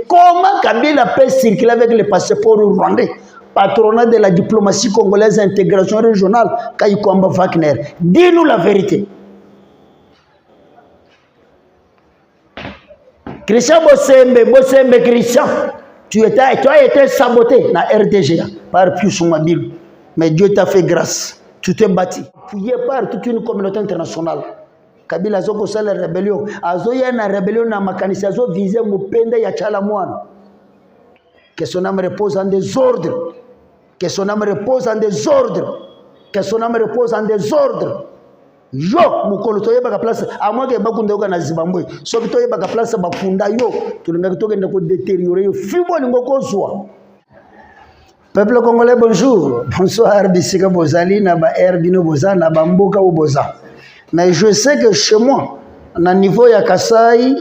comment Kabila peut circuler avec le passeport rwandais? Patronat de la diplomatie congolaise, intégration régionale, Kayikwamba Wagner. Dis-nous la vérité. Christian Bosembe Christian, tu as été saboté dans RDGA par Pius Mabilo. Mais Dieu t'a fait grâce. Tu t'es bâti. Fouillé par toute une communauté internationale. Kabila Zoko Sala rébellion. Azoya na rébellion na makanisi azo visé Mupende ya Chalamouane. Que son âme repose en désordre. Que son âme repose en désordre. Que son âme repose en désordre. Yo, mukolo toye baka place, à moins que bakunda yoga na Zimbabwe. So que toye baka place bakunda yo, tulinga toke ndako détériorer yo. Fibo ngoko zwa. Peuple congolais, bonjour. Bonsoir, bisika bozali na ba erbino boza na ba mboka ou boza. Mais je sais que chez moi, na niveau ya Kasai,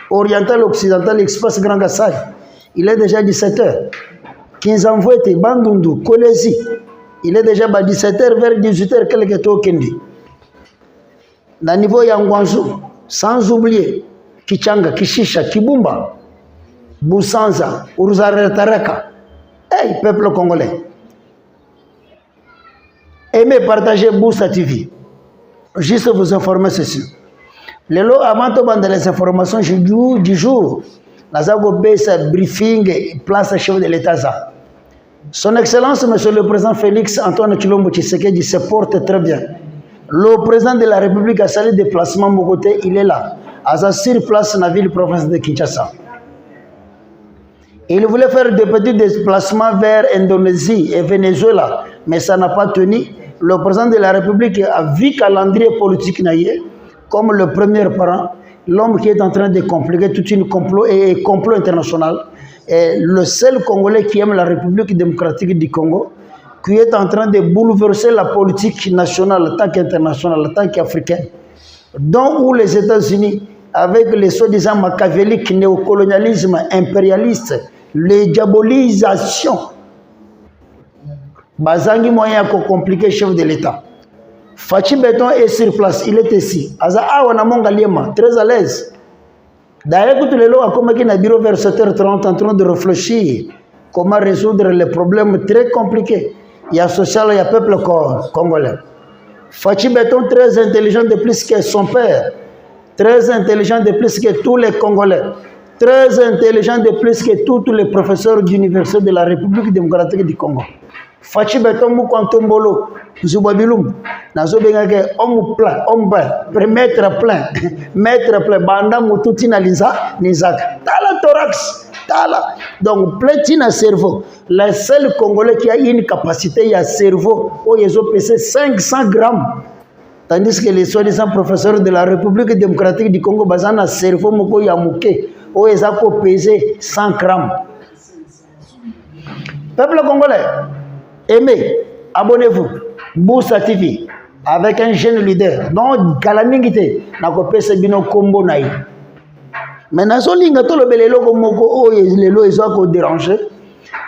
oriental, occidental, express Grand Kasai, il est déjà 17h. 15 ans voté, Bandundu, Kolesi. Il est déjà 17h vers 18h, quelque chose kendi. Na niveau ya Ngwanzu, sans oublier Kichanga, Kishisha, Kibumba, Busanza, Uruzaretaraka. Hey, peuple congolais. Aimez partager Boussa TV. Juste vous informer ceci. Le lot avant de les informations du jour, Nazago Bessa briefing place chef de l'État. Son Excellence, Monsieur le Président Félix Antoine Tshilombo Tshisekedi se porte très bien. Le Président de la République a salé déplacement Mogoté, il est là. À sa sur place dans la ville province de Kinshasa. Il voulait faire des petits déplacements vers Indonésie et Venezuela, mais ça n'a pas tenu. Le Président de la République a vu calendrier politique naïe, comme le premier parent, l'homme qui est en train de compliquer toute une complot international. Et le seul Congolais qui aime la République démocratique du Congo, qui est en train de bouleverser la politique nationale, tant qu'internationale, tant qu'africaine, dont où les États-Unis, avec les soi-disant machiavéliques néocolonialisme impérialiste, les diabolisations, Bazangi moyen pour compliquer chef de l'État. Fachi Béton est sur place, il est ici. Aza awa monga liema, très à l'aise. D'ailleurs, tout le long, comme il a bureau vers 7h30 en train de réfléchir comment résoudre les problèmes très compliqués. Il y a social, il y a peuple congolais. Fachi Béton très intelligent de plus que son père, très intelligent de plus que tous les Congolais, très intelligent de plus que tous les professeurs d'université de la République démocratique du Congo. Fachi Béton Moukantombolo, Zoubabiloum, Nazo Bengake, homme plein, maître plein, Banda Moutoutina Nizak, Tala thorax, Tala. Donc, plein cerveau. Le seul Congolais qui a une capacité, il y a cerveau, où ils ont pesé 500 grammes. Tandis que les soi-disant professeurs de la République démocratique du Congo, Bazana cerveau, Moko Yamouké, où ils ont pesé 100 grammes. Peuple congolais, aimez, abonnez-vous, Boussa TV, avec un jeune leader, donc Galamingité, n'a pas pesé bino combo naï. Mais dans ce ligne, tout le belelo comme Moko, les lois, ils ont dérangé.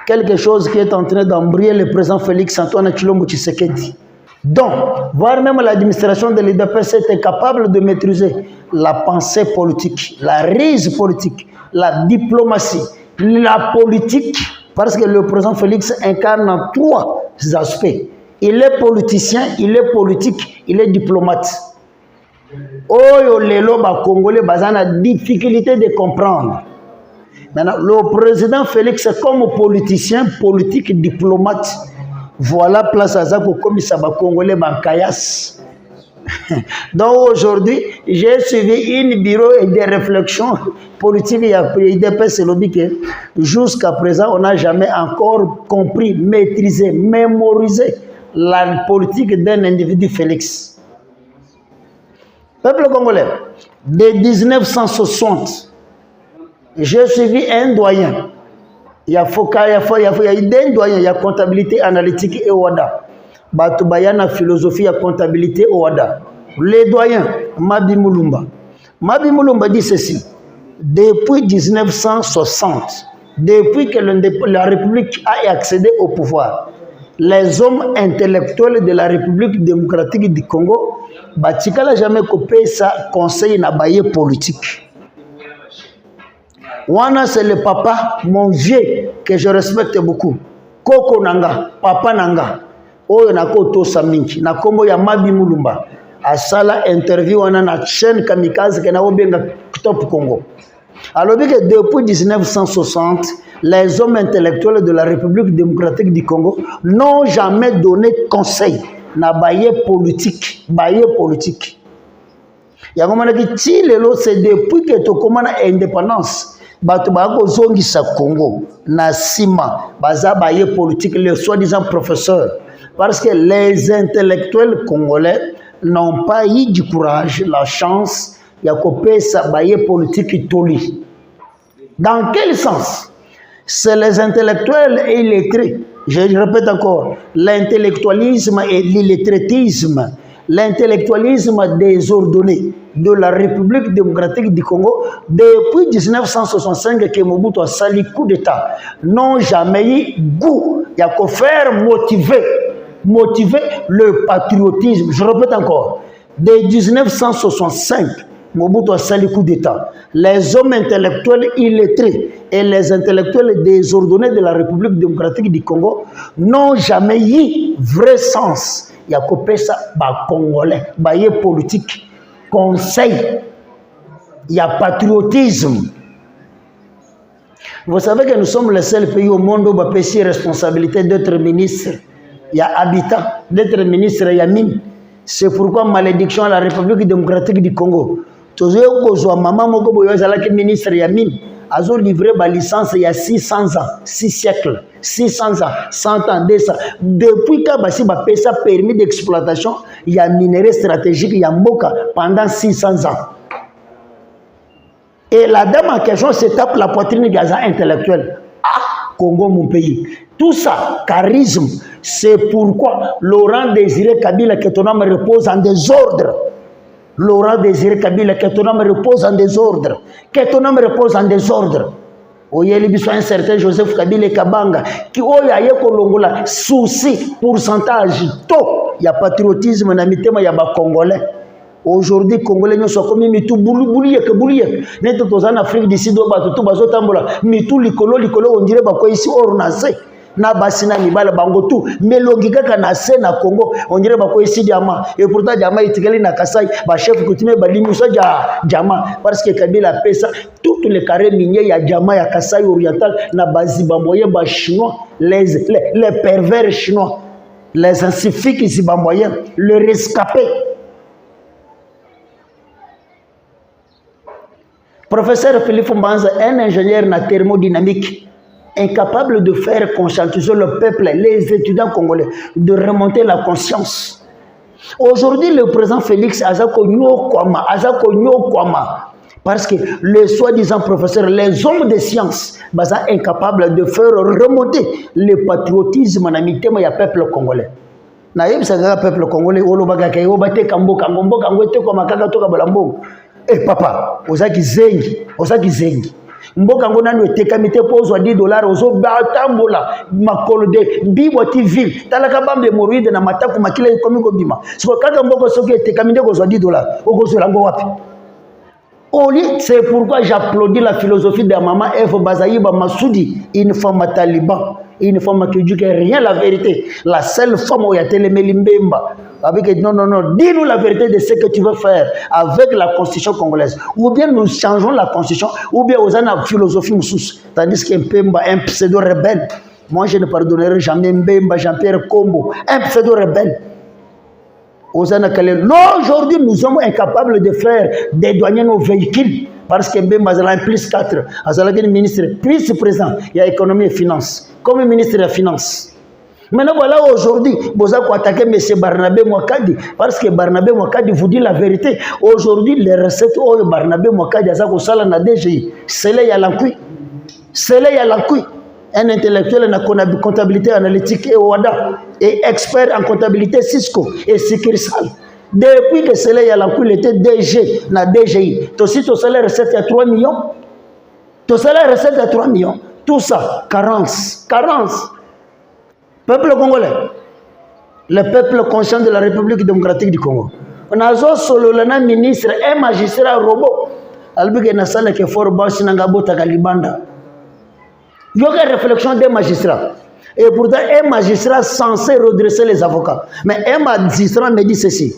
Quelque chose qui est en train d'embrayer le président Félix Antoine Tshilombo Tshisekedi. Donc, voire même l'administration de l'UDPS était capable de maîtriser la pensée politique, la rise politique, la diplomatie, la politique, parce que le président Félix incarne trois aspects. Il est politicien, il est politique, il est diplomate. Oh, les lobes congolais, ils ont difficulté de comprendre. Maintenant, le président Félix, comme politicien, politique, diplomate, voilà place à ça pour comme ça va congolais bankayas. Donc aujourd'hui, j'ai suivi une bureau et des réflexions politiques et IDPS lobby que jusqu'à présent, on n'a jamais encore compris, maîtrisé, mémorisé la politique d'un individu Félix. Peuple congolais, de 1960, j'ai suivi un doyen. Il y a des doyens, il y a comptabilité analytique et OADA. Batubayana philosophie et comptabilité OADA. Les doyens, Mabi Moulumba. Mabi Moulumba dit ceci. Depuis 1960, depuis que la République a accédé au pouvoir, les hommes intellectuels de la République démocratique du Congo, Batika n'a jamais coupé sa conseil na baye politique. Wana c'est le papa, mon vieux, que je respecte beaucoup. Koko nanga, papa nanga. Oyo nako tosa mingi. Na kombo ya Mabi Mulumba. Asala interview wana na chaîne Kamikaze ke na obenga Top Congo. Alors que depuis 1960, les hommes intellectuels de la République démocratique du Congo n'ont jamais donné conseil na baye politique. Baye politique. C'est depuis que tu commences l'indépendance. Bato bako zongi sa Congo na sima baza baye politique les soi-disant professeurs parce que les intellectuels congolais n'ont pas eu du courage, la chance ya kopé sa baye politique toli. Dans quel sens? C'est les intellectuels et illettrés. Je répète encore, l'intellectualisme et l'illettrétisme, l'intellectualisme désordonné de la République démocratique du Congo depuis 1965 que Mobutu a sali coup d'État n'ont jamais eu goût à faire motiver le patriotisme. Je répète encore, de 1965 Mobutu a sali coup d'État. Les hommes intellectuels illettrés et les intellectuels désordonnés de la République démocratique du Congo n'ont jamais eu vrai sens. Il y a coupé ça, Congolais, baye politique, conseil, il y a patriotisme. Vous savez que nous sommes le seul pays au monde où on peut la responsabilité d'être ministre. Il y a habitat, d'être ministre, il y a mine. C'est pourquoi malédiction à la République démocratique du Congo. Toujours maman moko boyozala ki ministre ya mine azo livré ba licence il y a 600 ans, 6 siècles, 600 ans, 100 ans, 200. Depuis que basi ba pesa permis d'exploitation, il y a minerai stratégique, il y a mboka pendant 600 ans. Et la dame en question se tape la poitrine gaza intellectuelle. Ah, Congo mon pays. Tout ça, charisme, c'est pourquoi Laurent Désiré Kabila que ton âme repose en désordre. Laurent Désiré Kabila, que ton âme repose en désordre. Que ton âme repose en désordre. Oyeli biso un certain Joseph Kabila Kabanga qui oyaye kolongola souci pourcentage to ya patriotisme na mitema ya ba congolais. Aujourd'hui congolais nous sommes comme mitu bouliye net tozana Afrique du Sud ba tout bazotambola mitu likolo on dirait ba ko ici ornacé. Na basina mibala bango tout mais logika kana se na Congo on dirait ba ko ici diamant et pourtant diamant itikali na Kasai ba chef coutumier ba limusa diamant parce que Kabila pesa tous les carrés miniers ya diamant ya Kasai oriental na bazibamboye ba chinois les pervers chinois les insuffiques zibamboye le rescapé. Professeur Philippe Mbanza, un ingénieur na thermodynamique incapable de faire conscientiser le peuple, les étudiants congolais, de remonter la conscience. Aujourd'hui, le président Félix Azako Nyokwama, parce que les soi-disant professeurs, les hommes de sciences, sont incapables de faire remonter le patriotisme dans le peuple congolais. Le peuple congolais, papa, ozaki zengi. Mboka ngona no tekamite pozwa $10 ozo batambola makolo de biwati ville talaka bambe moroide na mataku makila komiko bima siko kaka mboko soki tekamite kozwa $10 okozo lango wapi. C'est pourquoi j'applaudis la philosophie de maman F. Bazaïba Massoudi, une femme taliban, une femme qui dit que rien la vérité. La seule femme où il y a Télémélimbemba. Avec non, dis-nous la vérité de ce que tu veux faire avec la constitution congolaise. Ou bien nous changeons la constitution, ou bien nous avons une philosophie moussous. Tandis qu'un Pemba, un pseudo-rebelle, moi je ne pardonnerai jamais Mbemba, Jean-Pierre Kombo, un pseudo-rebelle. Aujourd'hui, nous sommes incapables de faire dédouaner nos véhicules parce que Mbemba a plus 4. Il ministre plus présent, il y a économie et finance. Comme ministre de la finance. Maintenant, voilà, aujourd'hui, vous avez attaqué M. Barnabé Mwakadi parce que Barnabé Mwakadi vous dit la vérité. Aujourd'hui, les recettes où Barnabé Mwakadi a ça na DGI, c'est là il y a l'encuit. C'est là il y a l'encuit. Un intellectuel en comptabilité analytique et OADA et expert en comptabilité Cisco et Sikirsal. Depuis que cela y a l'encuit, il était DG na DGI. Aussi, ton salaire recette à 3 millions. Ton salaire recette à 3 millions. Tout ça, carence. Peuple congolais, le peuple conscient de la République démocratique du Congo. On a solo le ministre, un magistrat robot. albi ke na sala ke for basi nanga bota kalibanda. Il y a une réflexion des magistrats. Et pourtant, un magistrat censé redresser les avocats. Mais un magistrat me dit ceci.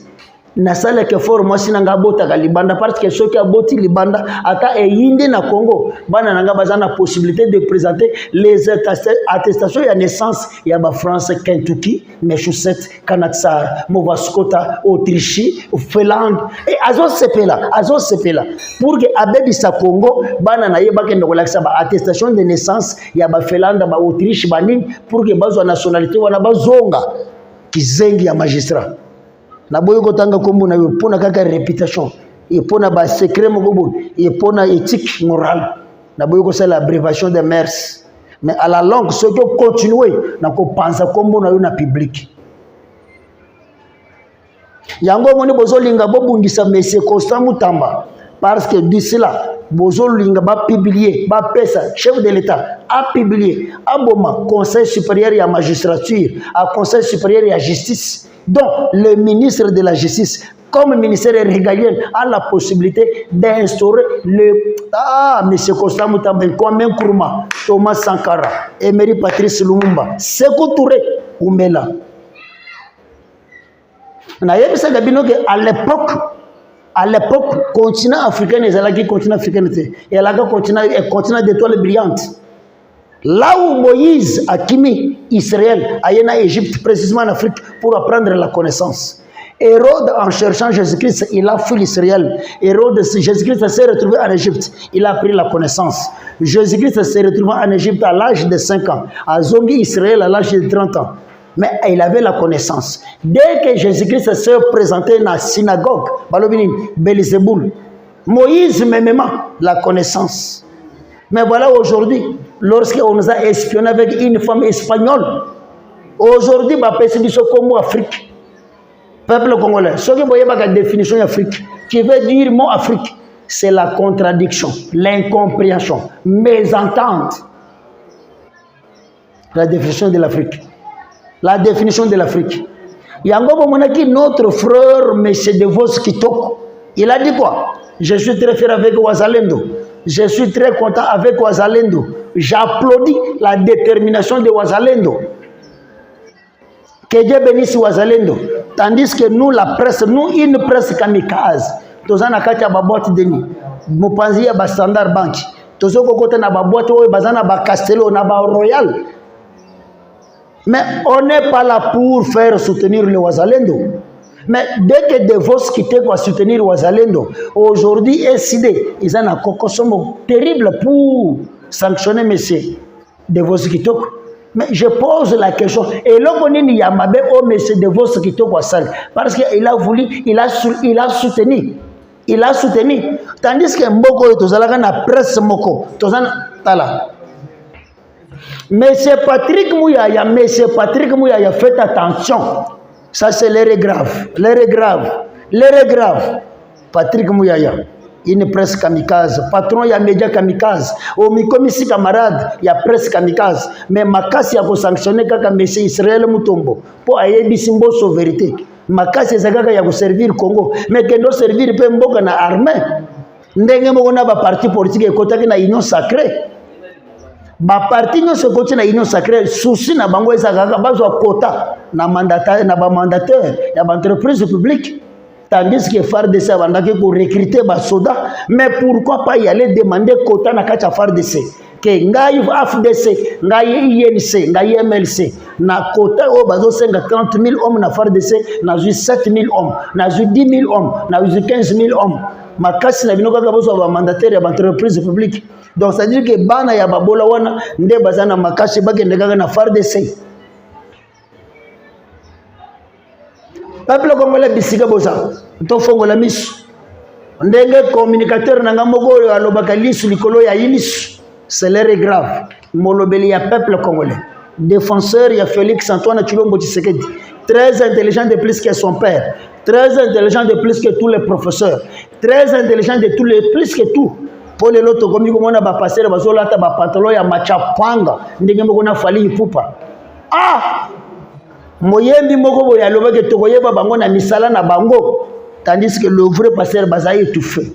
Nasala ke for mwasi nanga bota kalibanda parce que ceux qui a boti libanda ata e yinde na Congo bana nanga bazana possibilité de présenter les attestations ya naissance ya ba France, Kentucky, Massachusetts, Canada, Nova Scotia, Autriche, Finlande et azo sepela pour que abebi sa Congo bana na yeba ke ndolakisa ba attestation de naissance ya ba Finlande, ba Autriche, ba ning pour que bazo nationalité wana bazonga kizengi ya magistrat. Na boyo kotanga kombo na yo pona kaka réputation et pona ba secret mogobo et pona éthique morale na boyo ko c'est l'abrégation des mœurs mais à la longue ce que continuer na ko penser kombo na yo na public yango moni bozo linga bobungisa monsieur Constant Mutamba parce que d'ici là bozo linga ba publier ba pesa chef de l'état a publié aboma conseil supérieur ya magistrature à conseil supérieur ya justice. Donc, le ministre de la Justice, comme ministère régalien, a la possibilité d'instaurer le... Ah, M. Constant Mutamba, Kwame Nkrumah, Thomas Sankara, Emery Patrice Lumumba, Sékou Touré, Oumela. À l'époque, continent africain, il y a un continent africain, il y a un continent d'étoiles brillantes. Là où Moïse a quitté Israël, a en Égypte, précisément en Afrique, pour apprendre la connaissance. Hérode, en cherchant Jésus-Christ, il a fui l'Israël. Hérode, Jésus-Christ s'est retrouvé en Égypte, il a pris la connaissance. Jésus-Christ s'est retrouvé en Égypte à l'âge de 5 ans, à Zongi Israël à l'âge de 30 ans. Mais il avait la connaissance. Dès que Jésus-Christ s'est présenté dans la synagogue, Belzéboul, Moïse même la connaissance. Mais voilà aujourd'hui, lorsqu'on nous a espionné avec une femme espagnole, aujourd'hui, c'est comme Afrique. Peuple congolais, ce qui est la définition d'Afrique, qui veut dire mot Afrique, c'est la contradiction, l'incompréhension, mésentente. La définition de l'Afrique. La définition de l'Afrique. Yango Monaki, notre frère, M. Devos Kitoko, il a dit quoi? Je suis très fier avec Ouazalendo. Je suis très content avec Ouazalendo. J'applaudis la détermination de Ouazalendo. Que Dieu bénisse Ouazalendo. Tandis que nous, la presse, nous, une presse kamikaze. Tozana katia babote deni. Mupanzi ya ba Standard Bank. Tozoko kote na babote oyo bazana ba Castello na ba Royal. Mais on n'est pas là pour faire soutenir le Ouazalendo. Mais dès que Devos quittait pour soutenir Ouazalendo, aujourd'hui, SID, ils ont un cocosomo terrible pour sanctionner M. Devos Kitoko. Mais je pose la question, et là, on y a mabé au M. Devos Kitoko parce qu'il a voulu, il a soutenu. Il a soutenu. Tandis que Mboko, tozalaka na presse Moko, tozana tala. Monsieur Patrick Mouyaya, faites attention. Ça, c'est l'erreur grave. L'erreur grave. Patrick Mouyaya, une presse kamikaze. Patron, il y a média kamikaze. Au Mikomisi camarade, il y a presse kamikaze. Mais Makasi a sanctionné kaka monsieur Israël Mutombo. Pour aller bisimbo sur vérité. Makasi a ya servir Congo. Mais qu'il doit servir Pemboka na armée. Ndenge mokona ba parti politique et kotaki na union sacrée. Ba parti no se côté na union sacrée souci na bango ezaka bazwa quota na mandataire na ba mandataire ya ba entreprise publique tandis que FARDC bandaki pour recruter ba soda mais pourquoi pas y aller demander quota na kacha FARDC que ngai AFDC ngai INC ngai MLC na quota o bazo senga 30 000 hommes na FARDC na 7 000 hommes na 10 000 hommes na 15 000 hommes makasi na bino kaka bazwa ba mandataire ya ba entreprise publique. Donc, ça veut dire que bana ya babola wana nde bazana makashi bagende kaka na FARDC. Peuple congolais bisika boza. To fongola misu. Ndenge communicateur na ngamoko alobaka lisu likolo ya ilisu. C'est l'erreur grave. Molobeli ya peuple congolais. Défenseur ya Félix Antoine Tshilombo Tshisekedi. Très intelligent de plus que son père. Très intelligent de plus que tous les professeurs. Très intelligent de tous les plus que tout. Pour les autres, comme on a passé le bateau, là, pantalon ya machapanga, ndenge moko na fali ipupa. Ah! Moyembi moko boye aloba ke tokoyeba bango na misala na bango, tandis que le vrai pasteur baza étouffé.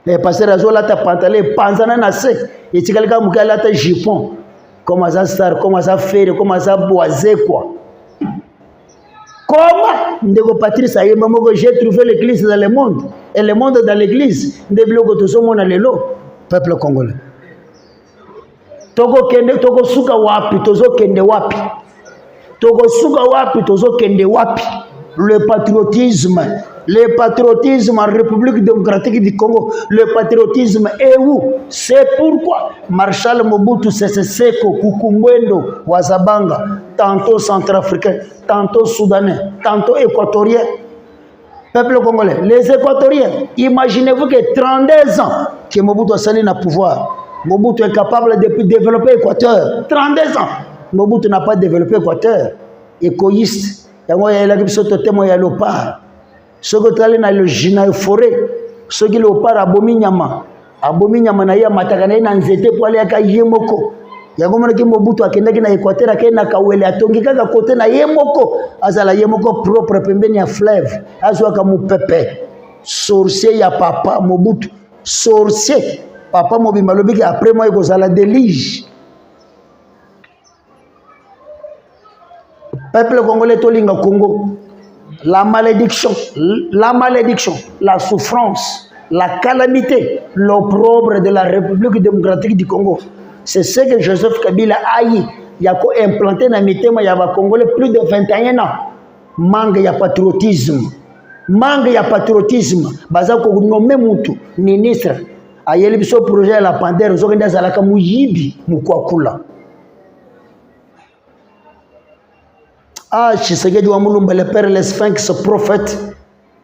Les pasteurs azola ta pantalon panzana na se et tikalika mukala ta jupon comment ça star comment ça faire comment ça boiser quoi. Comment ndeko Patrice ayemba moko j'ai trouvé l'église dans le monde et le monde dans l'église ndebilo to so mona lelo peuple congolais. Toko kende toko suka wapi tozo kende wapi. Toko suka wapi tozo kende wapi. Le patriotisme en République démocratique du Congo, le patriotisme est où? C'est pourquoi Marshal Mobutu Sese Seko Kukumbwendo Wazabanga, tantôt centrafricain, tantôt soudanais, tantôt équatorien. Peuple congolais, les équatoriens, imaginez-vous que 32 ans que Mobutu a sali na pouvoir, Mobutu est capable de développer l'Équateur. 32 ans, Mobutu n'a pas développé l'Équateur. Égoïste. Yango ya la biso totemo ya léopard. Soko tali na le forêt. Soki léopard abomi nyama na ya mataka na nzete po ale aka yemoko. Yango mona ki Mobutu akendaki na Équateur akenda kawele atongi kaka kote na yemoko. Azala yemoko propre pembeni ya fleuve. Azwaka mupepe. Sorcier ya papa Mobutu. Sorcier. Papa Mobimba lobiki après moi ekozala délige. Peuple congolais tolinga Congo, la malédiction, la souffrance, la calamité, l'opprobre de la République démocratique du Congo. C'est ce que Joseph Kabila a eu. Il a implanté dans les thèmes, il y a Congolais plus de 21 ans. Manque ya patriotisme. Manque ya patriotisme. Bazako nommé mutu ministre. Ayeli biso projet la pandère zokenda zalaka muyibi mukwakula. Ah, Tshisekedi Wamulumba, le père, le sphinx, prophète,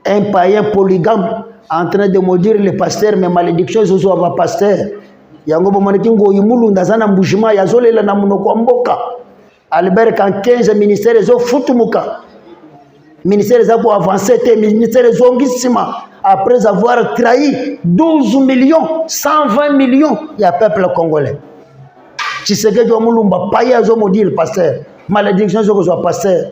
un païen polygame, en train de maudire les pasteurs, mais malédiction, ils sont pas pasteurs. Yango Bomanikingo, Yimulu, Ndazana Mbujima, Yazole, la Namunoko Mboka. Albert, quand 15 ministères, ils ont foutumuka. Ministère, ils ont avancé, ministère, ils ont gissima. Après avoir trahi 12 millions, 120 millions, il y a peuple congolais. Tshisekedi Wamulumba, païen, ils ont maudit le pasteur. Malédiction, je suis pasteur.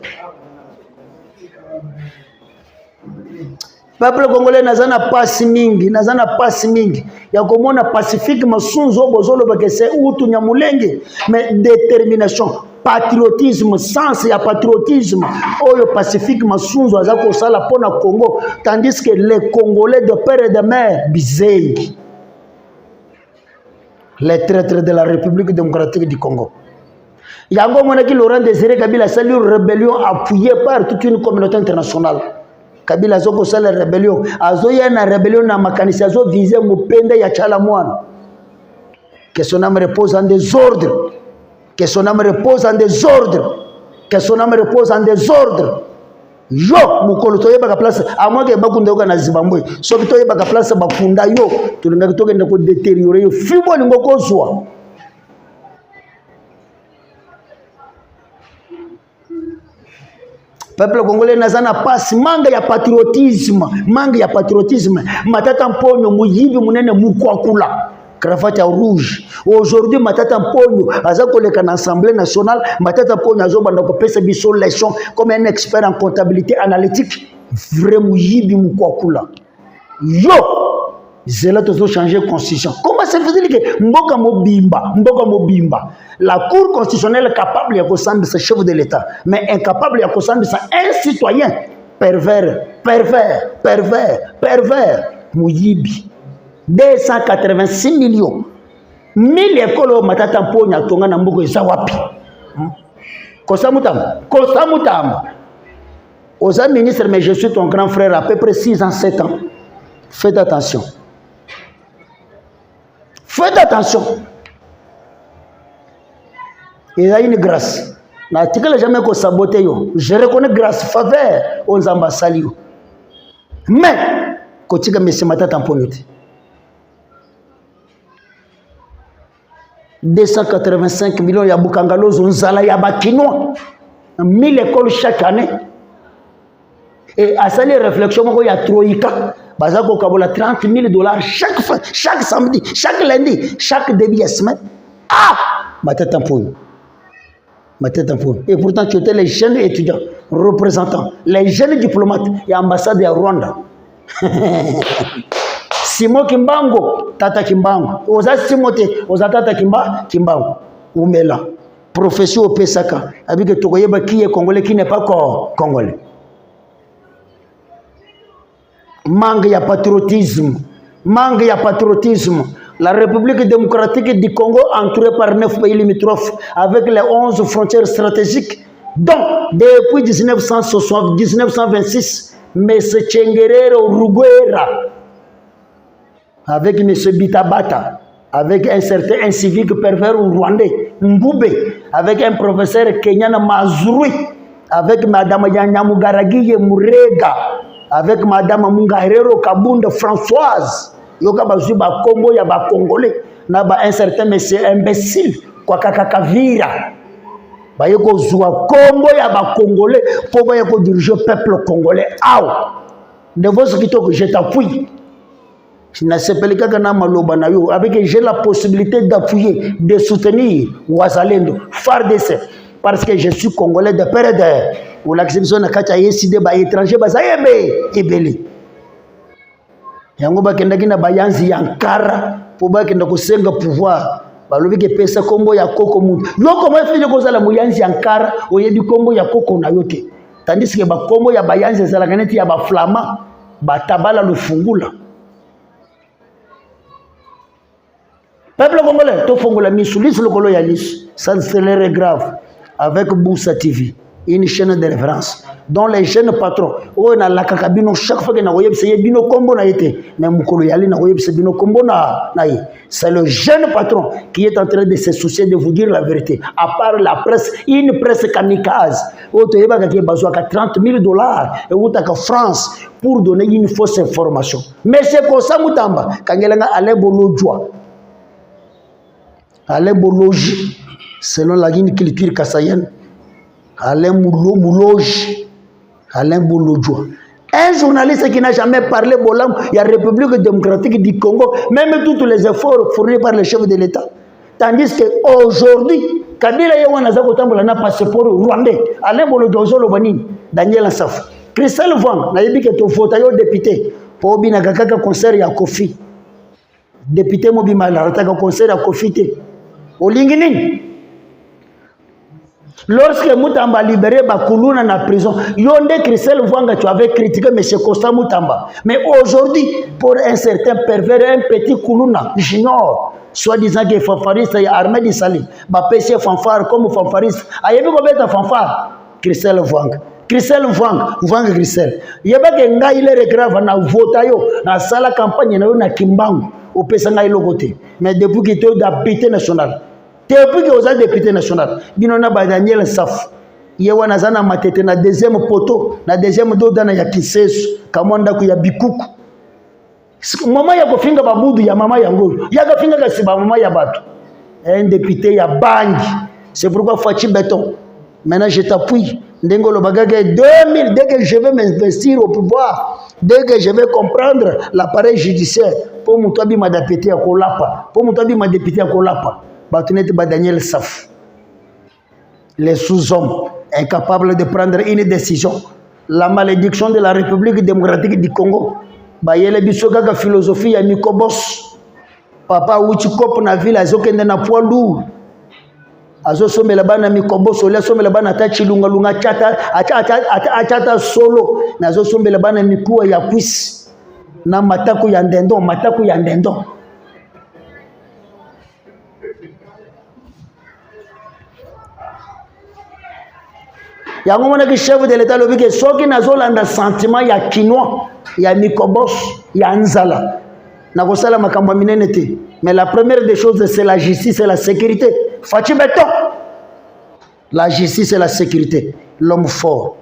Peuple congolais n'a pas si mingi, n'a pas si mingi. Il y a comme on a pacifique, mais sunzo bozolo parce que c'est où tu n'as moulenge. Mais détermination, patriotisme, sens, il y a patriotisme. Oh, le pacifique, mais sunzo azako sala pona Congo, tandis que les Congolais de père et de mère bisei. Les traîtres de la République démocratique du Congo. Yango monaki Laurent Désiré Kabila sali une rébellion appuyée par toute une communauté internationale. Kabila zoko sali rébellion. Azo ya na rébellion na makanisa zo visé mupende ya chala mwana. Que son âme repose en désordre. Que son âme repose en désordre. Que son âme repose en désordre. Yo mukolo toye baka place à moi que bakunda yoka na Zimbabwe. Soki toye baka place bakunda yo tulinga kitoke ndako détériorer yo fibo lingoko zwa. Peuple congolais n'a pas manque ya patriotisme, matata mponyo muyibi munene mukwakula cravate ya rouge. Aujourd'hui matata mponyo azako leka na assemblée nationale, matata mponyo azobanda ko pesa biso leçon comme un expert en comptabilité analytique, vrai muyibi mukwakula. Yo Zela tozo changer constitution. Comment ça veut dire que mboka mobimba. La Cour constitutionnelle est capable de s'assemblée ce chef de l'État, mais incapable de s'assemblée un citoyen pervers. Muyibi. 286 millions. 1000 écoles matata mponya tonga na mboko ezawapi. Kosamutamba. Aux ministres, mais je suis ton grand frère à peu près 6 ans, 7 ans. Faites attention. Faites attention. Il y a une grâce. L'article jamais qu'on sabote yo. Je reconnais grâce, faveur aux ambassadeurs. Mais, quand tu as mis ce matin en 285 millions ya Bukangalo Zonzala ya Bakinois. 1000 écoles chaque année. Et à ça les réflexions, il y a Troïka. Bazako Kabola $30,000 chaque samedi, chaque lundi, chaque début de semaine. Ah! Ma tête en poule. Et pourtant, tu étais les jeunes étudiants, représentants, les jeunes diplomates et ambassadeurs à Rwanda. Simon Kimbango, Tata Kimbango. Oza Simote, Oza Tata Kimbango. Oumela. Profession au Pesaka. Avec Togoyeba qui est congolais, qui n'est pas congolais. Manque ya patriotisme. Manque ya patriotisme. La République démocratique du Congo, entourée par 9 pays limitrophes, avec les 11 frontières stratégiques, dont depuis 1926, M. Tchengerero Ruguera, avec M. Bitabata, avec un certain incivique pervers rwandais, Mboube, avec un professeur kenyan Mazrui, avec Mme Yanyamugaragi Murega, avec Mme Mungaherero Kabunda Françoise, yoka bazui ba kombo ya ba congolais na ba un certain monsieur imbécile kwa kakakavira ba yoko zwa kombo ya ba congolais pour ba yoko diriger peuple congolais aw de vos kitoko je t'appuie na sepelika kana maloba na yo avec j'ai la possibilité d'appuyer de soutenir Wazalendo FARDC parce que je suis congolais de père et de ou l'acception na kacha yeside ba étranger ba zayebe ebele yango bakendaki na bayanzi yankara po bakenda kosenga pouvoir balobi ke pesa kombo ya koko mutu yoko mo fili kozala muyanzi yankara oyebi kombo ya koko na yote tandis que ba kombo ya bayanzi zala kaneti ya ba flama batabala lufungula peuple congolais to fongola misulis lokolo ya lisu ça c'est grave avec Boussa TV, une chaîne de référence dont les jeunes patrons oh na la kakabino chaque fois que na voyez c'est bino kombo na été mais mukolo yali na voyez c'est bino kombo na c'est le jeune patron qui est en train de se soucier de vous dire la vérité à part la presse une presse kamikaze oh to yeba ka besoin ka $30,000 et utaka France pour donner une fausse information mais c'est comme ça mutamba kangelanga ale bolojwa ale boloji selon la ligne culture kasayen Alain Mouloge, Alain Boulodjoa. Un journaliste qui n'a jamais parlé Bolam, il y a la République démocratique du Congo, même tous les efforts fournis par le chef de l'État. Tandis qu'aujourd'hui, Kabila Yawana Zakotambola n'a passeport rwandais. Alain Boulodjoa Lobani, Daniel Assaf. Christelle Vang, n'a dit que ton fauteuil député, pour Bina Kakaka concert à Kofi. Député Mobima, la rataka concert à Kofi. Au Linginin. Lorsque Moutamba libéré Bakuluna na prison, Yonde Christelle Vanga, tu avais critiqué M. Costa Moutamba. Mais aujourd'hui, pour un certain pervers, un petit Kuluna, junior, soi-disant qu'il est fanfariste, il y a Ahmed Sali, PC fanfare comme fanfariste. Il y a combien de fanfare? Christelle Vanga. Christelle Vanga Christelle. Il y a un il est grave, na votayo, na sala campagne, na Kimbangu, au Pesanga côté. Mais depuis qu'il était d'habité national. Depuis que vous êtes député national, binona ba Daniel Saf, yewa nazana matete na deuxième poteau, na deuxième dos dana ya Kisesu, kamonda ku ya Bikuku. Mama ya kofinga babudu ya mama ya ngolo, ya kofinga kasiba mama ya batu. Un député ya Bangi. C'est pourquoi Fachi Béton. Maintenant je t'appuie. Ndengolo bagaga 2000 dès que je vais m'investir au pouvoir, dès que je vais comprendre l'appareil judiciaire pour mutabi ma député à Kolapa, pour mutabi ma député à Kolapa. Daniel Saf, les sous-hommes incapables de prendre une décision, la malédiction de la République démocratique du Congo, Bayele Bisoga philosophie ya Mikobos, Papa Uchikop na ville azokende na poids lourd, azosomela bana Mikobos, ole somela bana tachi lunga lunga achata solo, na azosomela bana mikuwa ya kwisi, na mataku ya ndendon. Yango mona ki chef de l'État lobi ke soki nazolanda sentiment ya kinois ya Mikobos ya nzala na kosala makambo minene te mais la première des choses c'est la justice et la sécurité Fachi Béton la justice et la sécurité l'homme fort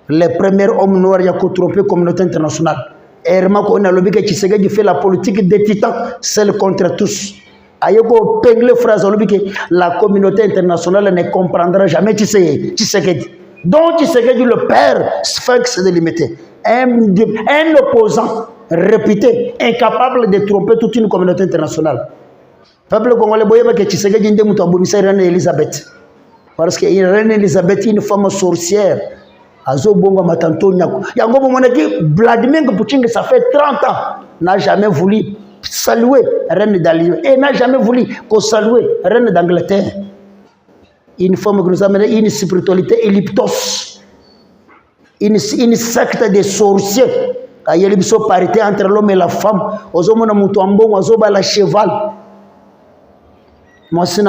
le premier homme noir ya ko tromper communauté internationale Herma ko na lobi ke Tshisekedi fait la politique des titans seul contre tous ayoko pengle phrase lobi ke la communauté internationale ne comprendra jamais Tshisekedi. Donc Tshisekedi le père sphinx délimité, un opposant réputé, incapable de tromper toute une communauté internationale. Peuple congolais boyeba que Tshisekedi ndé mutu abomisa reine Elisabeth. Parce que reine Elisabeth une femme sorcière Azo bongo matanto nyako. Yango monaki Vladimir Poutine, ça fait 30 ans, n'a jamais voulu saluer reine d'Allier et n'a jamais voulu qu'on salue reine d'Angleterre. Une forme que nous amène une spiritualité elliptos, une secte de sorciers. Il y a une parité entre l'homme et la femme. Ozo mona mutu ambongo, ozo ba la cheval. C'est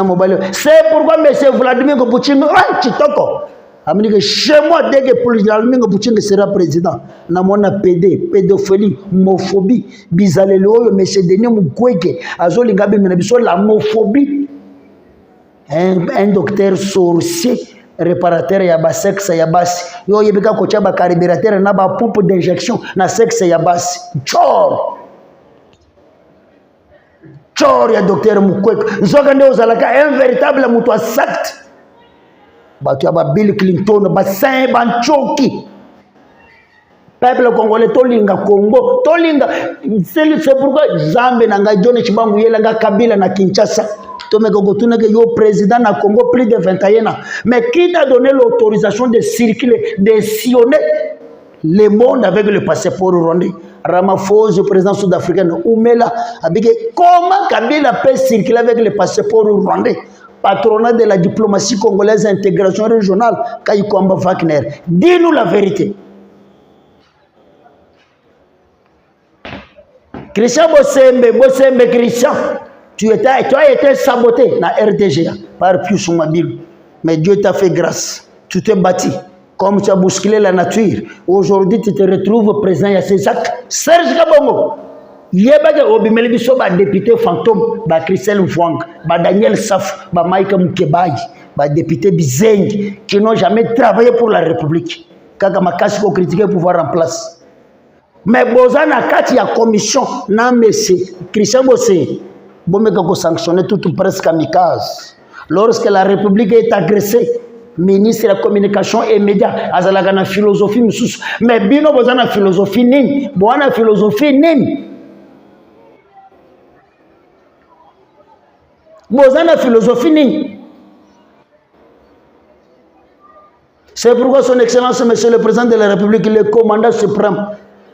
pourquoi M. Vladimir Poutine, a dit que chez moi, dès que Vladimir Poutine sera président, na mona pédophilie, homophobie, bizalelo, M. Denis Mukwege, azolingabe menabiso la homophobie. Un docteur sorcier, réparateur ya ba sexe ya basi. Yo yebika ko chaba carburéteur na ba pompe d'injection na sexe ya basi. Chor. Chor ya docteur Mukwege. Nzoka ndio uzalaka un véritable mutu secte. Batu ya ba Bill Clinton, ba Saint Banchoki. Peuple congolais tolinga Congo, tolinga. C'est pourquoi Zambe nanga John Chibangu yelanga Kabila na Kinshasa. Que yo président na Congo plus de 21 ans. Mais qui t'a donné l'autorisation de circuler, de sillonner le monde avec le passeport rwandais? Ramaphosa, le président sud-africain, Oumela, comment Kabila peut circuler avec le passeport rwandais? Patronat de la diplomatie congolaise, intégration régionale, Kayikwamba Wagner. Dis-nous la vérité. Christian Bosembe Christian. Tu as été saboté dans RDGA par Pius Mabilo. Mais Dieu t'a fait grâce. Tu t'es bâti. Comme tu as bousculé la nature. Aujourd'hui, tu te retrouves présent à ces actes. Serge Kabongo. Il y a des députés fantômes, Christelle Mfwang, Daniel Saf, Maïka Moukebaï, députés Bizeng, qui n'ont jamais travaillé pour la République. Kaka Makasi pour critiquer le pouvoir en place. Mais Bozana Kati a commission, non, mais c'est Christian Bossé. Bomeka sanctionner tout presque kamikaze. Lorsque la République est agressée, ministre de la communication et médias, azalaka na philosophie msusu. Mais bino bozana philosophie nini? Boana philosophie nini? Bozana philosophie nini? C'est pourquoi son Excellence, Monsieur le Président de la République, le commandant suprême,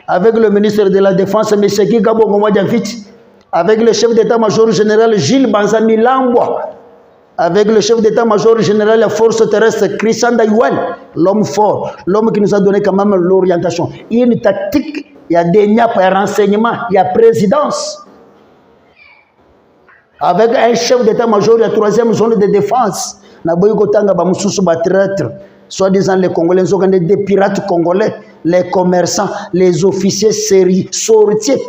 avec le ministre de la Défense, M. Kigabo Ngomadiavit, avec le chef d'état-major général Gilles Banzami Lambwa, avec le chef d'état-major général de la force terrestre Christian Dayouel, l'homme fort, l'homme qui nous a donné quand même l'orientation. Il y a une tactique, il y a des niapes, il y a renseignement, il y a présidence. Avec un chef d'état-major de la 3e zone de défense, soi-disant les Congolais, des pirates congolais, les commerçants, les officiers sérieux, sortiers.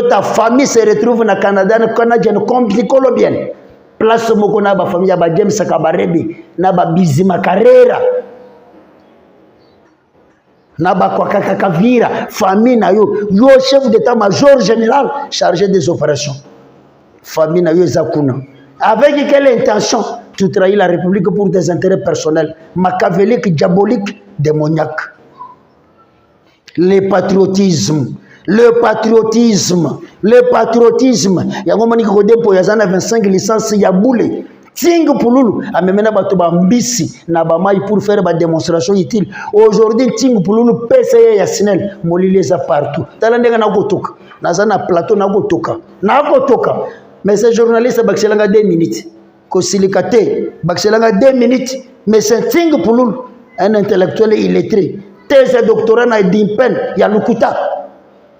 Ta famille se retrouve dans le Canada, compliqué bien. Place moko na ba famille ba James Kabarebe, na ba Bizima Carrera, na ba Kwakaka Kavira, famille na yo chef d'état-major général chargé des opérations. Famille na yo Zakuna. Avec quelle intention tu trahis la République pour des intérêts personnels, machiavéliques, diaboliques, démoniaques? Le patriotisme. Le patriotisme. Yango mani ko depo ya zana 25 licences ya boule. Ting Pululu amemena bato ba mbisi na ba mai pour faire ba démonstration utile. Aujourd'hui Ting Pululu PCA ya Sinel molileza partout. Talandenga na kotoka. Na zana plateau na kotoka. Mais ces journalistes bakselanga 2 minutes. Ko silikate bakselanga 2 minutes. Mais c'est Ting Pululu, un intellectuel illettré. Thèse doctorat na Dimpen ya Lukuta.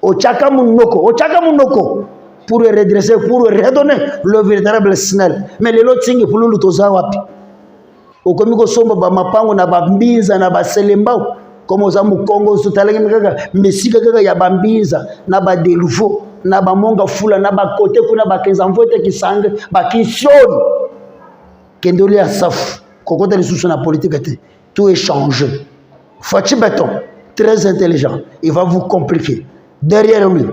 Ochaka Munoko pour redresser, pour redonner le véritable Snell. Mais les autres signes pour nous wapi. Okomiko somba ba mapango na ba mbinza na ba selembao comme aux amu Congo sotalenge kaka mesika kaka ya bambinza na ba deluvo na ba monga fula na ba kote kuna ba kezamvote kisange ba kisioni kendoli ya safu kokota lisusu na politique te. Tout est changé. Fachi Béton, très intelligent, il va vous compliquer. Derrière lui,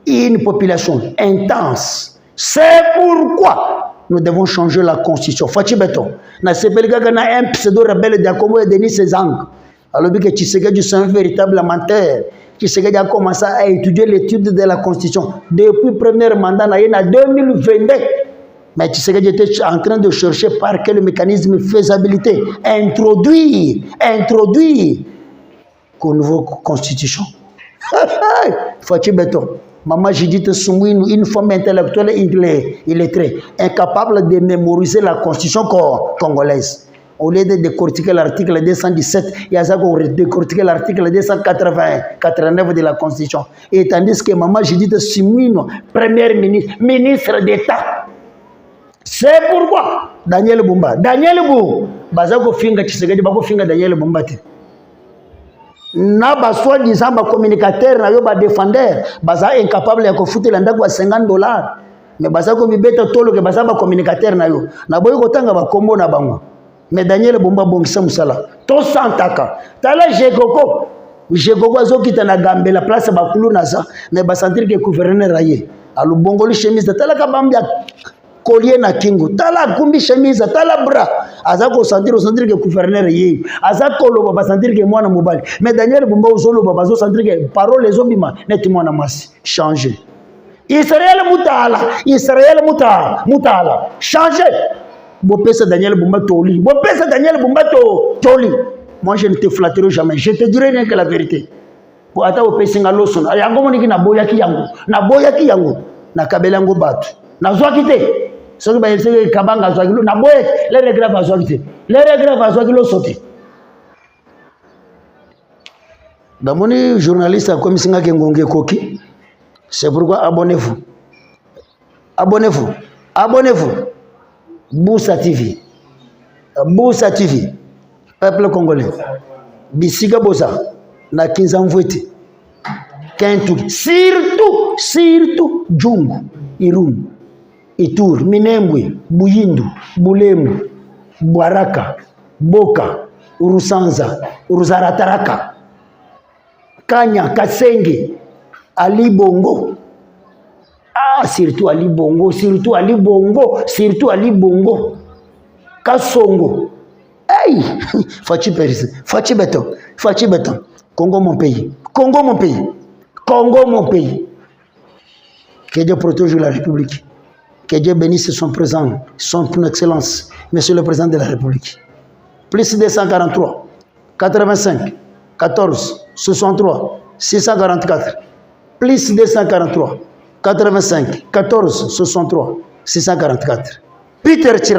une population intense. C'est pourquoi nous devons changer la constitution. Fachi Béton, na sepelga na un pseudo rebelle de Congo et Denis Sezang. Alors que Tshisekedi c'est un véritable menteur. Tshisekedi a commencé à étudier l'étude de la constitution depuis le premier mandat en 2022. Mais tu sais que j'étais en train de chercher par quel mécanisme de faisabilité introduire qu'au nouveau constitution. Fatih Béton. Maman Judith Soumouinou, une femme intellectuelle illettrée, incapable de mémoriser la constitution congolaise. Au lieu de décortiquer l'article 217, il y a ça qu'on décortiquer l'article 289 de la constitution. Et tandis que Maman Judith Soumouinou, première ministre, ministre d'État. C'est pourquoi Daniel Bumba, bazako finga Tshisekedi bako finga Daniel Bumba te. Na ba soi-disant ba communicateur na yo ba défendeur, baza incapable ya kofuta la ndako ya $50. Mais bazako mibeta tolo ke baza ba communicateur na yo. Na boyi kotanga ba kombo na bango. Mais Daniel Bumba bongisa musala. To santaka. Tala Jekoko azokita na gambe la place ba kulu na za, mais ba sentir que gouverneur aye. Alu bongoli chemise tala ka bambia collier na kingo tala kumbi chemise tala bra azako sentir que gouverneur yé azako loba ba sentir que mwana mobali mais Daniel Bumba uzolo ba bazo sentir que parole les obima net mwana masi changer Israël mutala changer bo pesa Daniel Bumba toli moi je ne te flatterai jamais, je te dirai rien que la vérité pour ata bo pesa ngalo sona yango moniki na boyaki yango na kabelango batu na zwakite ce qui est kabanga zwakilo na boye les regrets va zwakite les regrets va zwakilo sauter damoni journaliste comme singa kengonge koki c'est pourquoi abonnez-vous Boussa TV peuple congolais bisiga bosa na kinzamvwete kentu surtout Jungu Irumu Ituri, Minembwe, Buyindu, Bulemu, Bwaraka, Boka, Urusanza, Uruzarataraka, Kanya, Kasenge, Ali Bongo. Ah, surtout Ali Bongo. Kasongo. Hey, Fatih Béton. Congo mon pays. Que Dieu protège la République. Que Dieu bénisse son président, son excellence, Monsieur le Président de la République. Plus 243, 85, 14, 63, 644. Plus 243, 85, 14, 63, 644. Peter Chira.